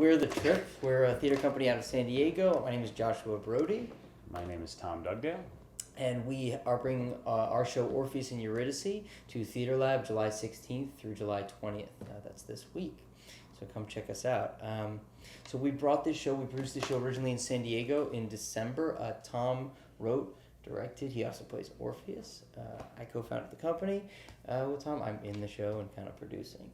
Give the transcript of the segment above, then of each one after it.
we're The Trip. We're a theater company out of San Diego. My name is Joshua Brody. My name is Tom Dugdale. And we are bringing our show Orpheus and Eurydice to Theaterlab July 16th through July 20th. That's this week. So come check us out. So we produced this show originally in San Diego in December. Tom wrote, directed. He also plays Orpheus. I co-founded the company with Tom. I'm in the show and kind of producing.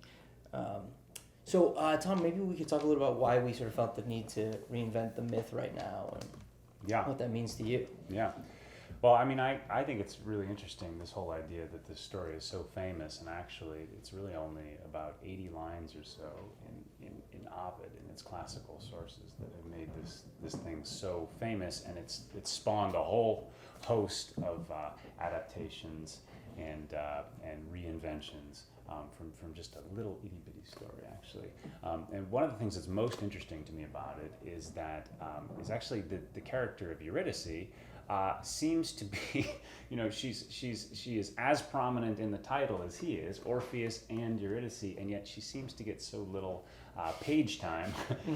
So Tom, maybe we could talk a little about why we sort of felt the need to reinvent the myth right now and what that means to you. Yeah. Well, I mean, I think it's really interesting, this whole idea that this story is so famous, and actually it's really only about 80 lines or so in Ovid, in its classical sources, that have made this thing so famous, and it's spawned a whole host of adaptations and reinventions from just a little itty-bitty story, actually. And one of the things that's most interesting to me about it is that is actually the character of Eurydice. Seems to be, she is as prominent in the title as he is, Orpheus and Eurydice, and yet she seems to get so little page time,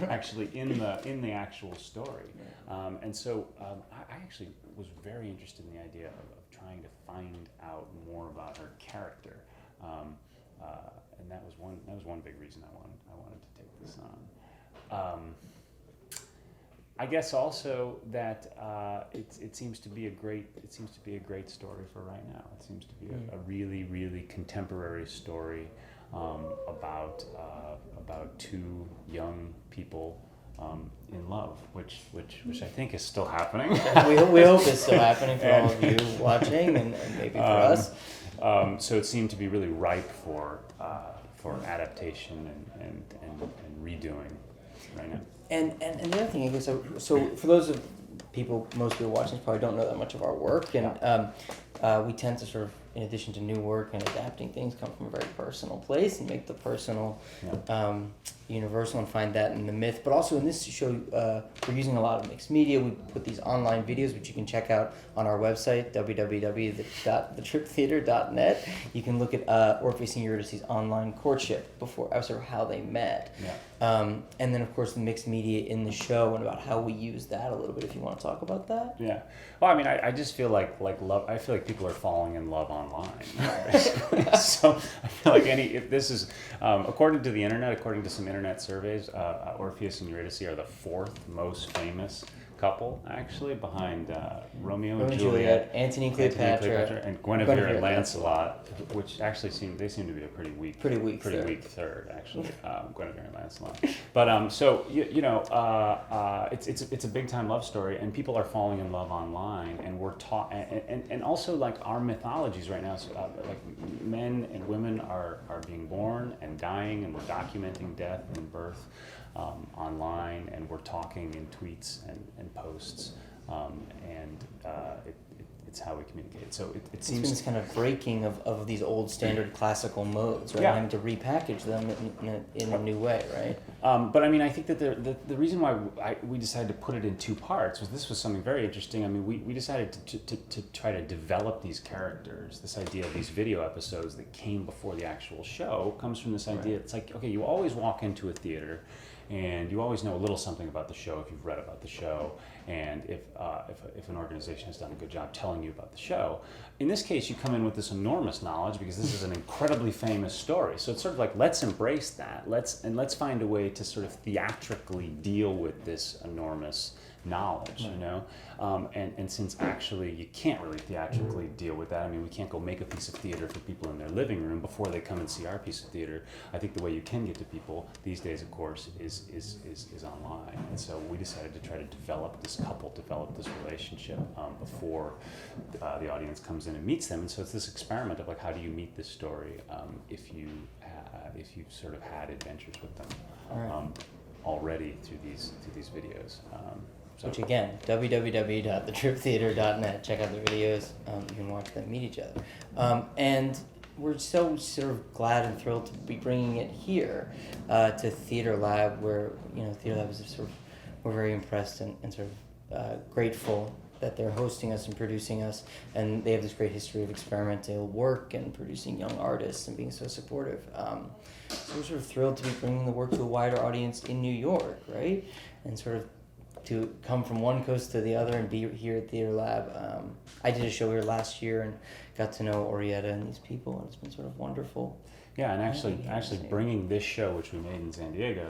actually in the actual story. And so I actually was very interested in the idea of trying to find out more about her character, and that was one big reason I wanted to take this on. I guess also that it seems to be a great story for right now. It seems to be a really, really contemporary story about two young people in love, which I think is still happening. we hope it's still happening for all of you watching, and maybe for us. So it seemed to be really ripe for adaptation and redoing right now. And the other thing, I guess, so for those of most people watching probably don't know that much of our work, and we tend to sort of, in addition to new work and adapting things, come from a very personal place and make the personal universal and find that in the myth. But also in this show, we're using a lot of mixed media. We put these online videos, which you can check out on our website, www.thetriptheater.net. You can look at Orpheus and Eurydice's online courtship before, sort of how they met. And then, of course, the mixed media in the show and about how we use that a little bit, if you want to talk about that. Yeah. Well, I mean, I just feel like love, I feel like people are falling in love online. So I feel like if this is, according to the internet, according to some internet surveys, Orpheus and Eurydice are the fourth most famous couple, actually, behind Romeo and Juliet, Antony and Cleopatra, and Guinevere and Lancelot, which actually seem to be a pretty weak third, actually, Guinevere and Lancelot. But so it's a big time love story, and people are falling in love online, and we're taught, and also like our mythologies right now, so, like men and women are being born and dying, and we're documenting death and birth. Online, and we're talking in tweets and posts, and it's how we communicate. So it seems been this kind of breaking of these old standard classical modes, right? Having to repackage them in a new way, right? But I mean, I think that the reason why we decided to put it in two parts was this was something very interesting. I mean, we decided to try to develop these characters. This idea of these video episodes that came before the actual show comes from this idea. Right. It's like, okay, you always walk into a theater, and you always know a little something about the show if you've read about the show, and if an organization has done a good job telling you about the show. In this case, you come in with this enormous knowledge because this is an incredibly famous story. So it's sort of like, let's embrace that. Let's find a way to sort of theatrically deal with this enormous knowledge, and since actually you can't really theatrically deal with that. I mean, we can't go make a piece of theater for people in their living room before they come and see our piece of theater. I think the way you can get to people these days, of course, is online. And so we decided to try to develop this relationship before the audience comes in and meets them. And so it's this experiment of like, how do you meet this story if you've sort of had adventures with them already through these videos. Which again, www.thetriptheater.net. Check out the videos. You can watch them meet each other. And we're so sort of glad and thrilled to be bringing it here to Theaterlab, where Theaterlab is sort of, we're very impressed and sort of grateful that they're hosting us and producing us, and they have this great history of experimental work and producing young artists and being so supportive. So we're sort of thrilled to be bringing the work to a wider audience in New York, right? And sort of to come from one coast to the other and be here at Theaterlab. I did a show here last year and got to know Orietta and these people, and it's been sort of wonderful. Yeah, and actually bringing this show, which we made in San Diego,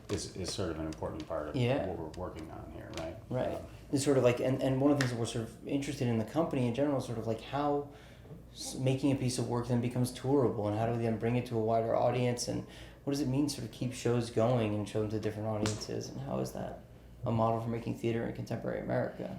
is sort of an important part of what we're working on here, right? Right. It's sort of like, and one of the things that we're sort of interested in the company in general is sort of like how making a piece of work then becomes tourable, and how do we then bring it to a wider audience, and what does it mean to sort of keep shows going and show them to different audiences, and how is that a model for making theater in contemporary America?